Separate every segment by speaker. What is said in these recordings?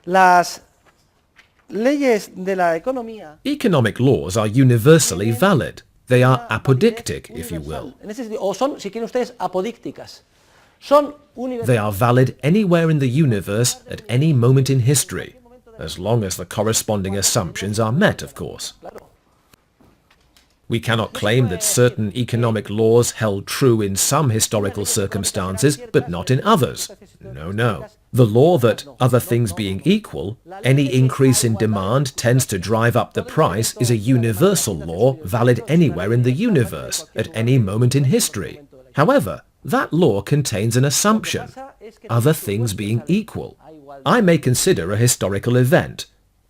Speaker 1: Las leyes de la economía
Speaker 2: Economic laws are universally valid. They are apodictic, if you will.
Speaker 1: en ese sentido, o son, si quieren ustedes, apodícticas. Son
Speaker 2: They are valid anywhere in the universe at any moment in history, as long as the corresponding assumptions are met, of course. We cannot claim that certain economic laws held true in some historical circumstances, but not in others. No, no. The law that, other things being equal, any increase in demand tends to drive up the price is a universal law valid anywhere in the universe, at any moment in history. However, that law contains an assumption, other things being equal. I may consider a historical event.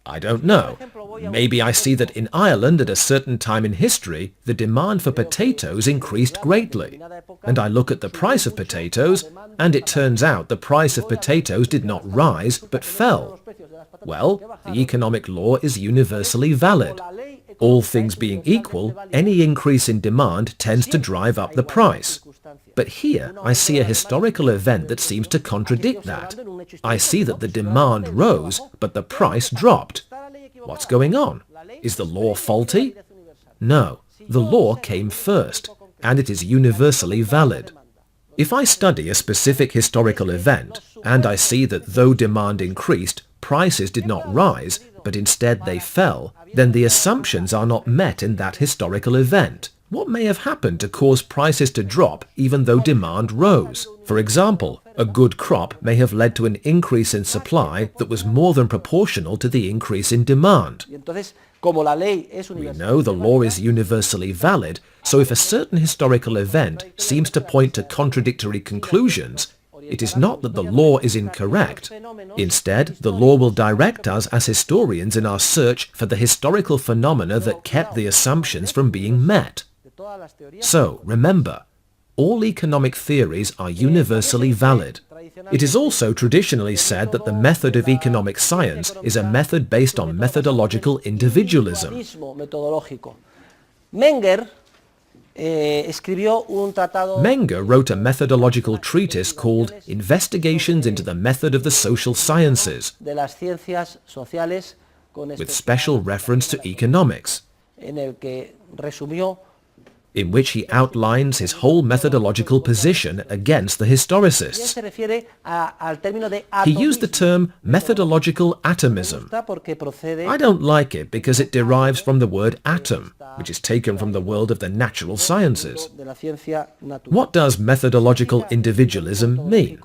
Speaker 2: I don't know. Maybe I see that in Ireland at a certain time in history, the demand for potatoes increased greatly. And I look at the price of potatoes, and it turns out the price of potatoes did not rise, but fell. Well, the economic law is universally valid. All things being equal, any increase in demand tends to drive up the price. But here I see a historical event that seems to contradict that. I see that the demand rose, but the price dropped. What's going on? Is the law faulty? No, the law came first, and it is universally valid. If I study a specific historical event, and I see that though demand increased, prices did not rise, but instead they fell, then the assumptions are not met in that historical event. What may have happened to cause prices to drop even though demand rose? For example, a good crop may have led to an increase in supply that was more than proportional to the increase in demand. We know the law is universally valid, so if a certain historical event seems to point to contradictory conclusions, it is not that the law is incorrect. Instead, the law will direct us as historians in our search for the historical phenomena that kept the assumptions from being met. So, remember, all economic theories are universally valid. It is also traditionally said that the method of economic science is a method based on methodological individualism.
Speaker 1: Menger
Speaker 2: wrote a methodological treatise called Investigations into the Method of the Social Sciences, with special reference to economics, in which he outlines his whole methodological position against the historicists. He used the term methodological atomism. I don't like it because it derives from the word atom, which is taken from the world of the natural sciences. What does methodological individualism mean?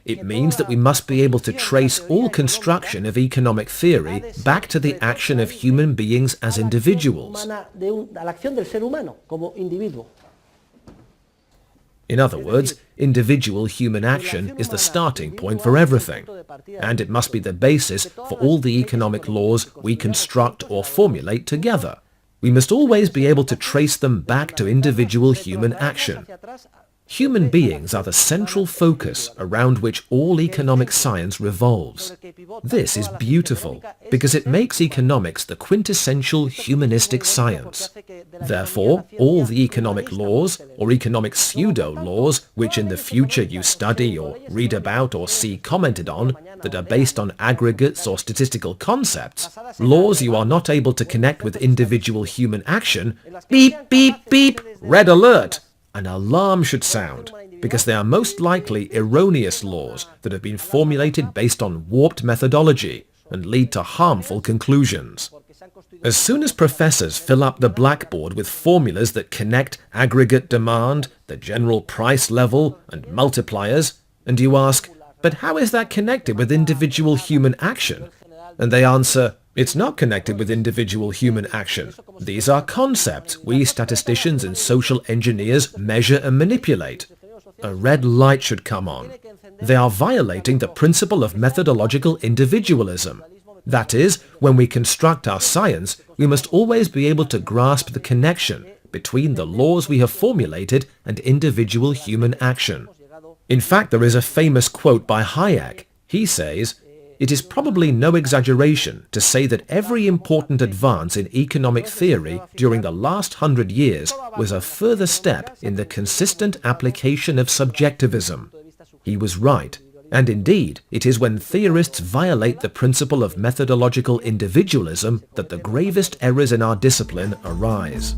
Speaker 2: It means that we must be able to trace all construction of economic theory back to the action of human beings as individuals. In other words, individual human action is the starting point for everything, and it must be the basis for all the economic laws we construct or formulate together. We must always be able to trace them back to individual human action. Human beings are the central focus around which all economic science revolves. This is beautiful because it makes economics the quintessential humanistic science. Therefore, all the economic laws, or economic pseudo-laws, which in the future you study or read about or see commented on, that are based on aggregates or statistical concepts, laws you are not able to connect with individual human action, beep, beep, beep, red alert! An alarm should sound, because they are most likely erroneous laws that have been formulated based on warped methodology and lead to harmful conclusions. As soon as professors fill up the blackboard with formulas that connect aggregate demand, the general price level, and multipliers, and you ask, but how is that connected with individual human action? And they answer, it's not connected with individual human action. These are concepts we statisticians and social engineers measure and manipulate. A red light should come on. They are violating the principle of methodological individualism. That is, when we construct our science, we must always be able to grasp the connection between the laws we have formulated and individual human action. In fact, there is a famous quote by Hayek. He says, "It is probably no exaggeration to say that every important advance in economic theory during the last 100 years was a further step in the consistent application of subjectivism." He was right, And indeed, it is when theorists violate the principle of methodological individualism that the gravest errors in our discipline arise.